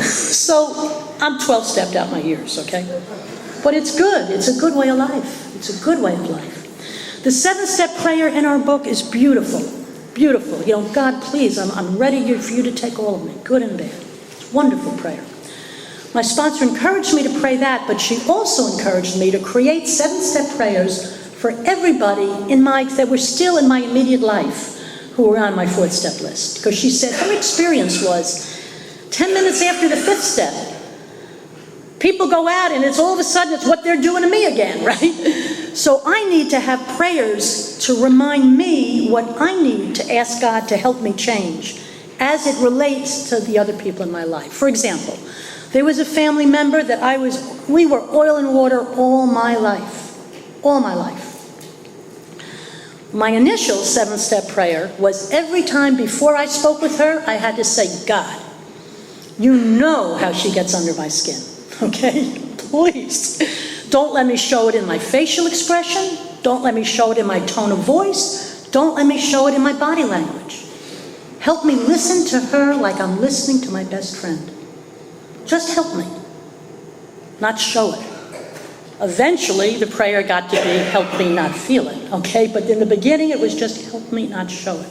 So I'm 12-stepped out my years, okay? But it's good. It's a good way of life. It's a good way of life. The 7-step prayer in our book is beautiful. Beautiful. You know, God, please, I'm ready for you to take all of me, good and bad. It's a wonderful prayer. My sponsor encouraged me to pray that, but she also encouraged me to create 7-step prayers for everybody that were still in my immediate life who were on my 4th step list. Because she said her experience was 10 minutes after the 5th step, people go out and it's all of a sudden it's what they're doing to me again, right? So I need to have prayers to remind me what I need to ask God to help me change as it relates to the other people in my life. For example, there was a family member that we were oil and water all my life. All my life. My initial 7-step prayer was every time before I spoke with her, I had to say, God, you know how she gets under my skin, okay? Please. Don't let me show it in my facial expression. Don't let me show it in my tone of voice. Don't let me show it in my body language. Help me listen to her like I'm listening to my best friend. Just help me, not show it. Eventually, the prayer got to be, help me not feel it, okay? But in the beginning, it was just, help me not show it.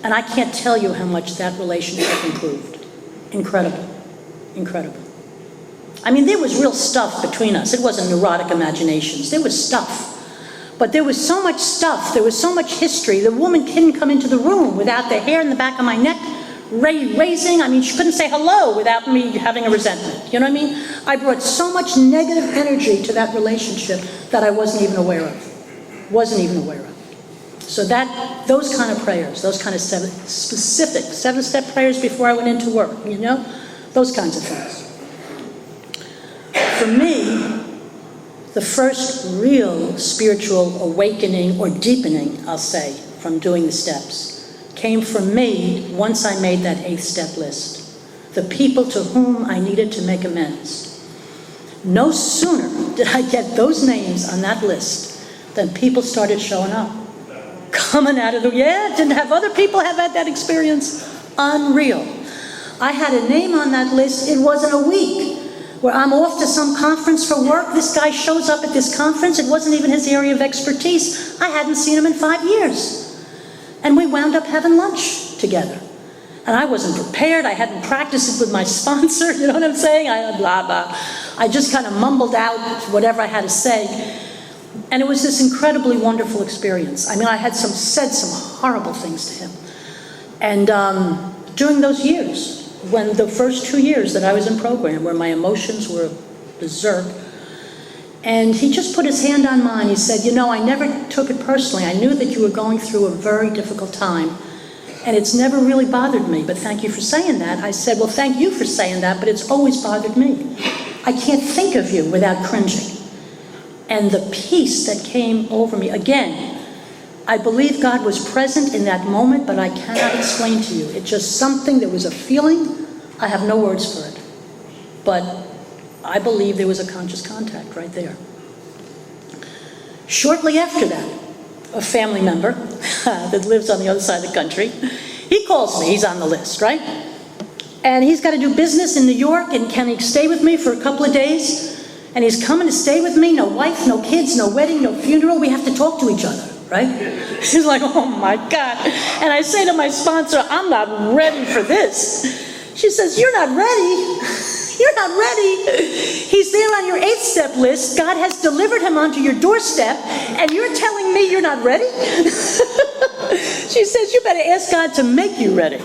And I can't tell you how much that relationship improved. Incredible. Incredible. I mean, there was real stuff between us. It wasn't neurotic imaginations. There was stuff. But there was so much stuff. There was so much history. The woman couldn't come into the room without the hair in the back of my neck raising. I mean, she couldn't say hello without me having a resentment. You know what I mean? I brought so much negative energy to that relationship that I wasn't even aware of. Wasn't even aware of. So those kind of prayers, those kind of specific 7-step prayers before I went into work, you know? Those kinds of things. For me, the first real spiritual awakening or deepening, I'll say, from doing the steps, came from me once I made that 8th step list. The people to whom I needed to make amends. No sooner did I get those names on that list than people started showing up. Coming out of didn't have other people have had that experience? Unreal. I had a name on that list, it wasn't a week. Where I'm off to some conference for work, this guy shows up at this conference, it wasn't even his area of expertise. I hadn't seen him in 5 years. And we wound up having lunch together. And I wasn't prepared, I hadn't practiced it with my sponsor, you know what I'm saying? I just kind of mumbled out whatever I had to say. And it was this incredibly wonderful experience. I mean, I had said some horrible things to him. And during those years, when the first 2 years that I was in program, where my emotions were berserk, and he just put his hand on mine. He said, I never took it personally. I knew that you were going through a very difficult time, and it's never really bothered me, but thank you for saying that. I said, well, thank you for saying that, but it's always bothered me. I can't think of you without cringing. And the peace that came over me, again, I believe God was present in that moment, but I cannot explain to you. It's just something, there was a feeling, I have no words for it. But I believe there was a conscious contact right there. Shortly after that, a family member that lives on the other side of the country, he calls me, he's on the list, right? And he's got to do business in New York, and can he stay with me for a couple of days? And he's coming to stay with me, no wife, no kids, no wedding, no funeral, we have to talk to each other, right? He's like, oh my God. And I say to my sponsor, I'm not ready for this. She says, you're not ready? You're not ready. He's there on your 8-step list. God has delivered him onto your doorstep, and you're telling me you're not ready? She says, you better ask God to make you ready,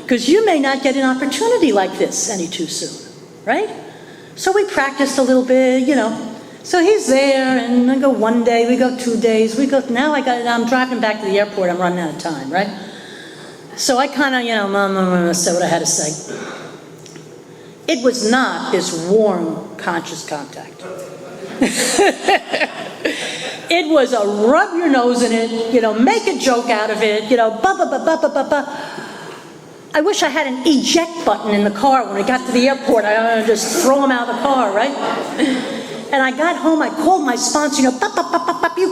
because you may not get an opportunity like this any too soon, right? So we practiced a little bit, So he's there, and I go 1 day, we go 2 days, I'm driving back to the airport, I'm running out of time, right? So I kind of, said what I had to say. It was not this warm, conscious contact. It was a rub your nose in it, make a joke out of it, I wish I had an eject button in the car when I got to the airport. I just throw him out of the car, right? And I got home, I called my sponsor, you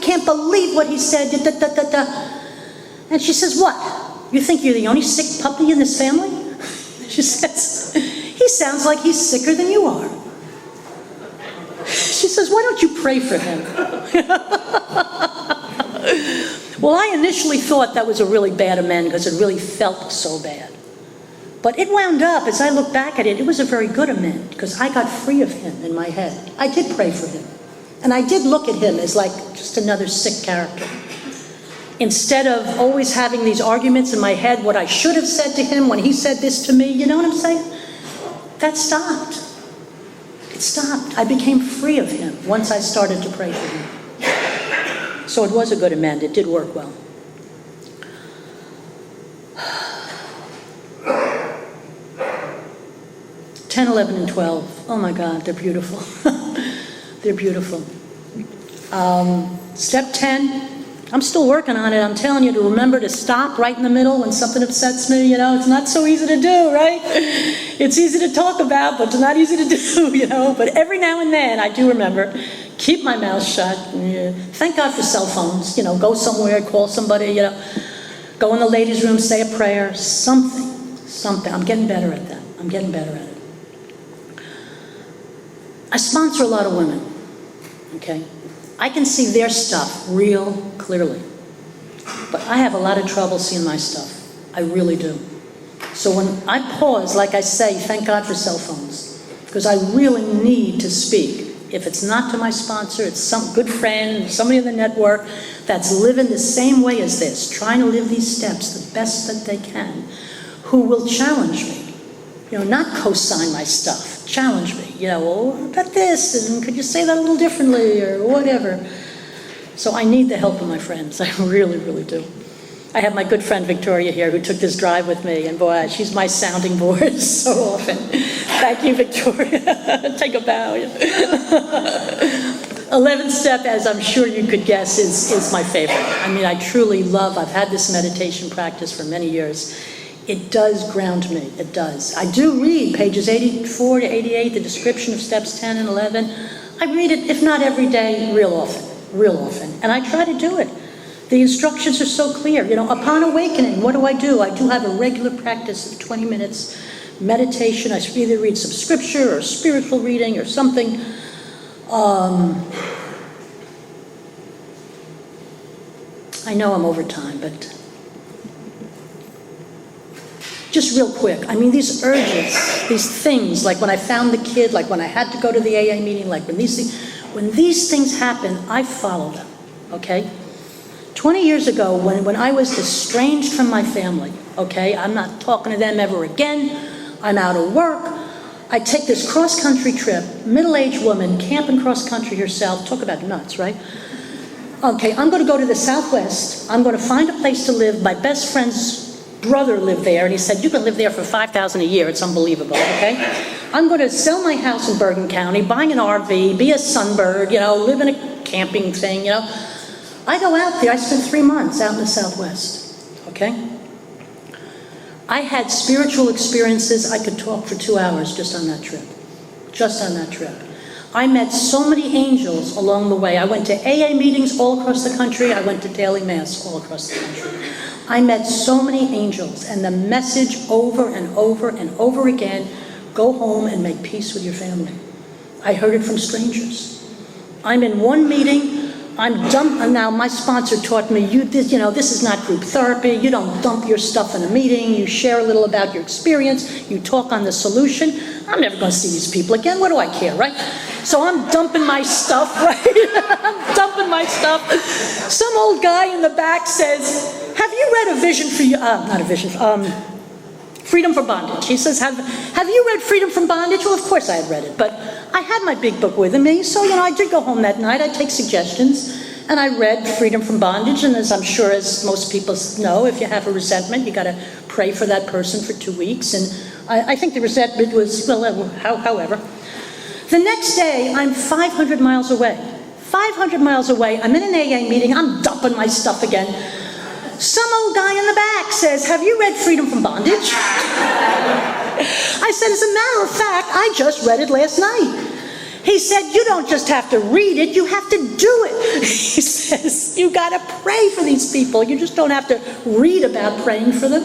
can't believe what he said, And she says, what? You think you're the only sick puppy in this family? She says, he sounds like he's sicker than you are. She says, why don't you pray for him? Well, I initially thought that was a really bad amend, because it really felt so bad. But it wound up, as I look back at it, it was a very good amend, because I got free of him in my head. I did pray for him. And I did look at him as like just another sick character. Instead of always having these arguments in my head, what I should have said to him when he said this to me, you know what I'm saying? That stopped. It stopped. I became free of him once I started to pray for him. So it was a good amend. It did work well. Ten, 11, and 12. Oh my God, they're beautiful. They're beautiful. Step 10. I'm still working on it. I'm telling you to remember to stop right in the middle when something upsets me. It's not so easy to do, right? It's easy to talk about, but it's not easy to do, But every now and then I do remember, keep my mouth shut. Thank God for cell phones. Go somewhere, call somebody, go in the ladies' room, say a prayer, something. I'm getting better at that. I'm getting better at it. I sponsor a lot of women, okay? I can see their stuff real clearly. But I have a lot of trouble seeing my stuff. I really do. So when I pause, like I say, thank God for cell phones, because I really need to speak. If it's not to my sponsor, it's some good friend, somebody in the network that's living the same way as this, trying to live these steps the best that they can, who will challenge me. Not co-sign my stuff, challenge me. What about this? And could you say that a little differently or whatever? So I need the help of my friends. I really, really do. I have my good friend Victoria here who took this drive with me, and boy, she's my sounding board so often. Thank you, Victoria. Take a bow. 11th step, as I'm sure you could guess, is my favorite. I truly love, I've had this meditation practice for many years. It does ground me, it does. I do read pages 84 to 88, the description of steps 10 and 11. I read it, if not every day, real often. And I try to do it. The instructions are so clear. Upon awakening, what do? I do have a regular practice of 20 minutes meditation. I either read some scripture or spiritual reading or something. I know I'm over time, but just real quick, these urges, these things, like when I found the kid, like when I had to go to the AA meeting, like when these things happen, I follow them, okay? 20 years ago, when I was estranged from my family, okay, I'm not talking to them ever again, I'm out of work. I take this cross-country trip, middle-aged woman, camping cross-country herself. Talk about nuts, right? Okay, I'm going to go to the Southwest. I'm going to find a place to live. My best friend's brother lived there, and he said, you can live there for $5,000 a year. It's unbelievable, okay? I'm going to sell my house in Bergen County, buy an RV, be a sunbird, live in a camping thing, I go out there. I spent 3 months out in the Southwest, okay? I had spiritual experiences. I could talk for 2 hours just on that trip. Just on that trip. I met so many angels along the way. I went to AA meetings all across the country. I went to daily mass all across the country. I met so many angels, and the message over and over and over again, go home and make peace with your family. I heard it from strangers. I'm in one meeting. Now my sponsor taught me, this is not group therapy. You don't dump your stuff in a meeting. You share a little about your experience. You talk on the solution. I'm never going to see these people again. What do I care, right? So I'm dumping my stuff, right? I'm dumping my stuff. Some old guy in the back says, have you read Freedom from Bondage? He says, have you read Freedom from Bondage? Well, of course I had read it, but I had my big book with me, so, I did go home that night. I'd take suggestions, and I read Freedom from Bondage, and as I'm sure as most people know, if you have a resentment, you got to pray for that person for 2 weeks, and I think the resentment was, however. The next day, I'm 500 miles away. 500 miles away, I'm in an AA meeting, I'm dumping my stuff again. Some old guy in the back says, have you read Freedom from Bondage? I said, as a matter of fact, I just read it last night. He said, you don't just have to read it, you have to do it. He says, you got to pray for these people. You just don't have to read about praying for them.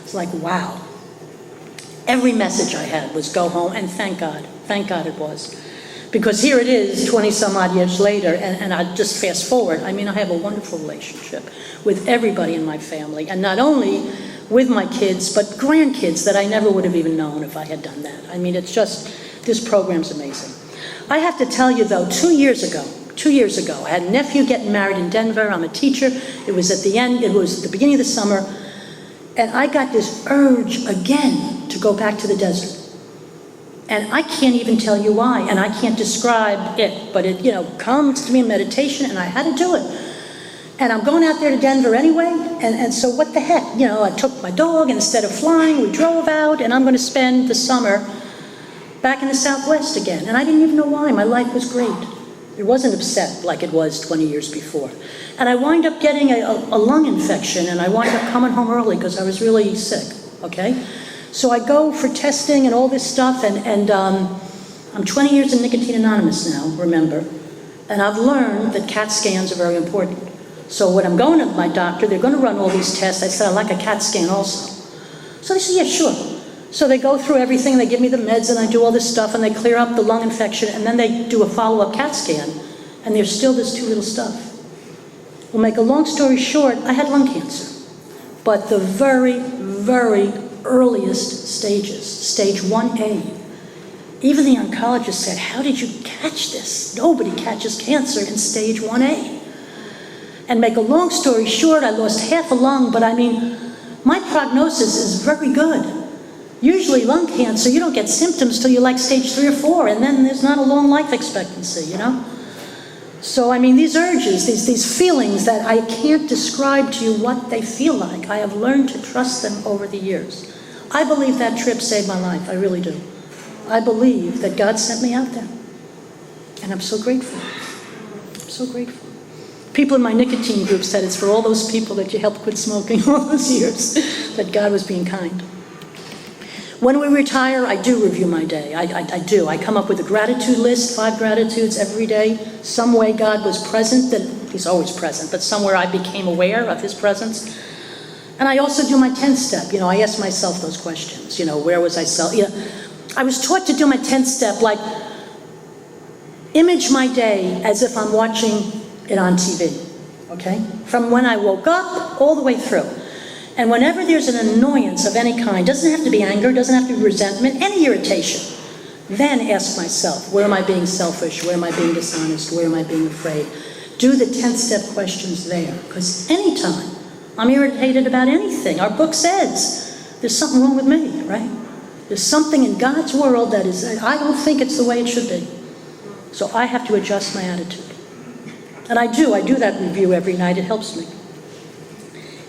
It's like, wow. Every message I had was go home, and thank God it was. Because here it is, 20 some odd years later, and I just fast forward. I have a wonderful relationship with everybody in my family, and not only with my kids, but grandkids that I never would have even known if I had done that. It's just, this program's amazing. I have to tell you though, 2 years ago, I had a nephew getting married in Denver. I'm a teacher. It was at the beginning of the summer, and I got this urge again to go back to the desert. And I can't even tell you why, and I can't describe it, but it, comes to me in meditation, and I had to do it. And I'm going out there to Denver anyway, and so what the heck? I took my dog, and instead of flying, we drove out, and I'm going to spend the summer back in the Southwest again. And I didn't even know why. My life was great. It wasn't upset like it was 20 years before. And I wind up getting a lung infection, and I wind up coming home early because I was really sick, okay? So I go for testing and all this stuff, and I'm 20 years in Nicotine Anonymous now, remember. And I've learned that CAT scans are very important. So when I'm going to my doctor, they're going to run all these tests. I said, I'd like a CAT scan also. So they said, yeah, sure. So they go through everything, they give me the meds, and I do all this stuff, and they clear up the lung infection, and then they do a follow-up CAT scan, and there's still this too little stuff. We'll make a long story short, I had lung cancer. But the very, very earliest stages, stage 1A, even the oncologist said, how did you catch this? Nobody catches cancer in stage 1A. And make a long story short, I lost half a lung, but my prognosis is very good. Usually lung cancer, you don't get symptoms till you're like stage 3 or 4, and then there's not a long life expectancy, So, these urges, these feelings that I can't describe to you what they feel like, I have learned to trust them over the years. I believe that trip saved my life, I really do. I believe that God sent me out there, and I'm so grateful. I'm so grateful. People in my nicotine group said it's for all those people that you helped quit smoking all those years, that God was being kind. When we retire, I do review my day. I do. I come up with a gratitude list, 5 gratitudes every day. Some way God was present, that He's always present, but somewhere I became aware of His presence. And I also do my 10th step. I ask myself those questions. Where was I I was taught to do my 10th step, like image my day as if I'm watching it on TV, okay? From when I woke up all the way through. And whenever there's an annoyance of any kind, doesn't have to be anger, doesn't have to be resentment, any irritation, then ask myself, where am I being selfish? Where am I being dishonest? Where am I being afraid? Do the 10th step questions there, because anytime I'm irritated about anything, our book says there's something wrong with me, right? There's something in God's world that is, I don't think it's the way it should be. So I have to adjust my attitude. And I do that review every night. It helps me.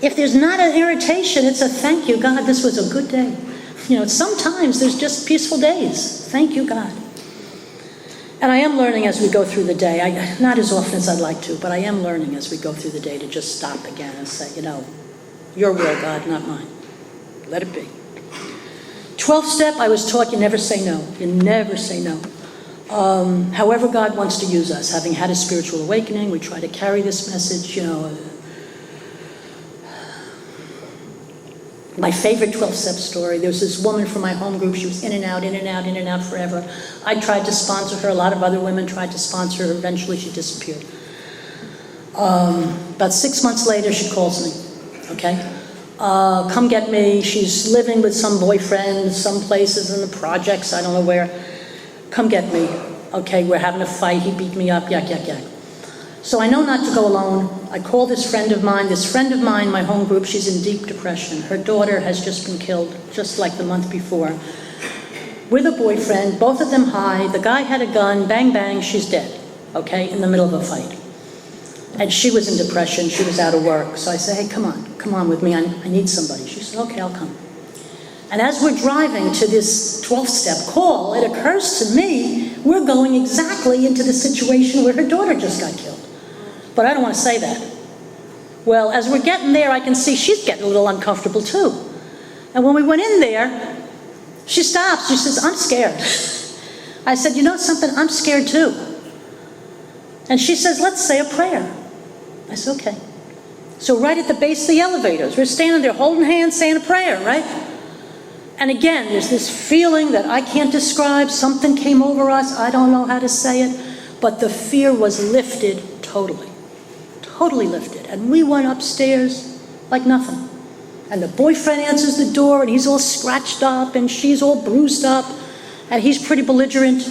If there's not an irritation, it's a thank you, God, this was a good day. Sometimes there's just peaceful days. Thank you, God. And I am learning as we go through the day. Not as often as I'd like to, but I am learning as we go through the day to just stop again and say, your will, God, not mine. Let it be. 12th step, I was taught you never say no. You never say no. However God wants to use us. Having had a spiritual awakening, we try to carry this message, My favorite 12-step story, there was this woman from my home group. She was in and out forever. I tried to sponsor her. A lot of other women tried to sponsor her. Eventually, she disappeared. About 6 months later, she calls me, okay? Come get me. She's living with some boyfriend, some places in the projects, I don't know where. Come get me. Okay, we're having a fight. He beat me up, yak. So I know not to go alone. I call this friend of mine. This friend of mine, my home group, she's in deep depression. Her daughter has just been killed, just like the month before, with a boyfriend, both of them high. The guy had a gun, bang, bang, she's dead, okay, in the middle of a fight. And she was in depression. She was out of work. So I say, hey, come on with me. I need somebody. She said, okay, I'll come. And as we're driving to this 12-step call, it occurs to me we're going exactly into the situation where her daughter just got killed. But I don't want to say that. Well, as we're getting there, I can see she's getting a little uncomfortable too. And when we went in there, she stops. She says, I'm scared. I said, you know something? I'm scared too. And she says, let's say a prayer. I said, okay. So right at the base of the elevators, we're standing there holding hands, saying a prayer, right? And again, there's this feeling that I can't describe. Something came over us. I don't know how to say it. But the fear was lifted totally. Totally lifted. And we went upstairs like nothing. And the boyfriend answers the door, and he's all scratched up, and she's all bruised up, and he's pretty belligerent,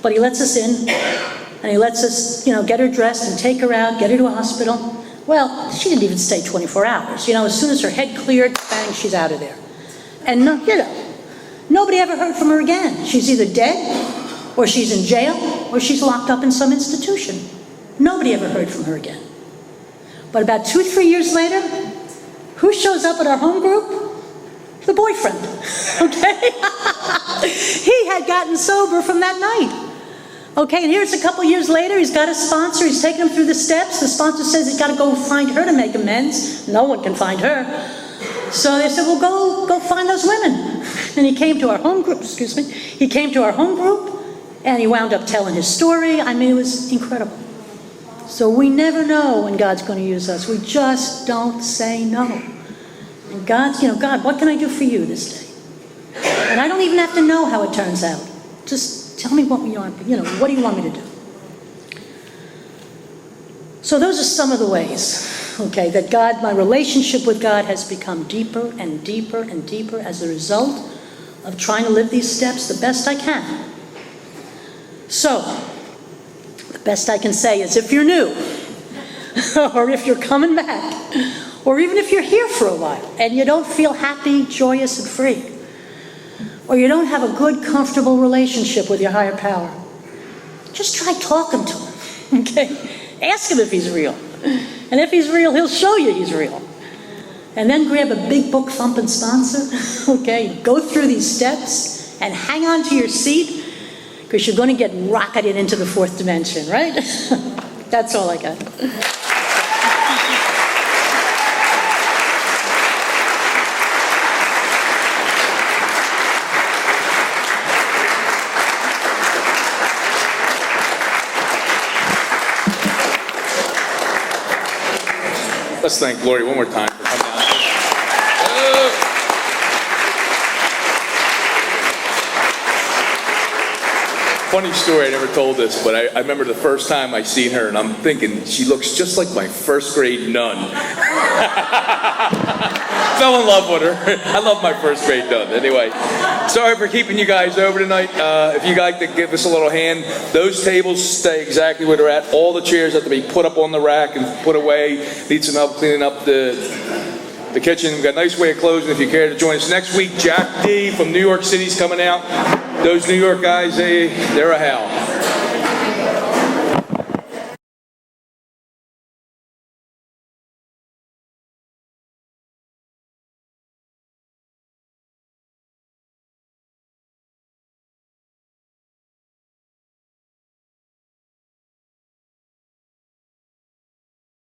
but he lets us in, and he lets us, get her dressed and take her out, get her to a hospital. Well, she didn't even stay 24 hours. As soon as her head cleared, bang, she's out of there. And, nobody ever heard from her again. She's either dead, or she's in jail, or she's locked up in some institution. Nobody ever heard from her again. But about 2-3 years later, who shows up at our home group? The boyfriend, okay? He had gotten sober from that night. Okay, and here's a couple years later, he's got a sponsor, he's taking him through the steps. The sponsor says he's got to go find her to make amends. No one can find her. So they said, well, go find those women. And he came to our home group, He came to our home group, and he wound up telling his story. I mean, it was incredible. So we never know when God's going to use us. We just don't say no. And God's, God, what can I do for you this day? And I don't even have to know how it turns out. Just tell me what you want, what do you want me to do? So those are some of the ways, okay, that my relationship with God has become deeper and deeper and deeper as a result of trying to live these steps the best I can. So, the best I can say is if you're new, or if you're coming back, or even if you're here for a while and you don't feel happy, joyous, and free, or you don't have a good, comfortable relationship with your higher power, just try talking to him, okay? Ask him if he's real. And if he's real, he'll show you he's real. And then grab a big book thumping sponsor, okay? Go through these steps and hang on to your seat, because you're going to get rocketed into the fourth dimension, right? That's all I got. Let's thank Gloria one more time for coming out. Funny story, I never told this, but I remember the first time I seen her, and I'm thinking, she looks just like my first grade nun. Fell in love with her. I love my first grade nun. Anyway, sorry for keeping you guys over tonight. If you'd like to give us a little hand, those tables stay exactly where they're at. All the chairs have to be put up on the rack and put away. Need some help cleaning up the the kitchen. We've got a nice way of closing if you care to join us. Next week, Jack D from New York City's coming out. Those New York guys, they're a hell.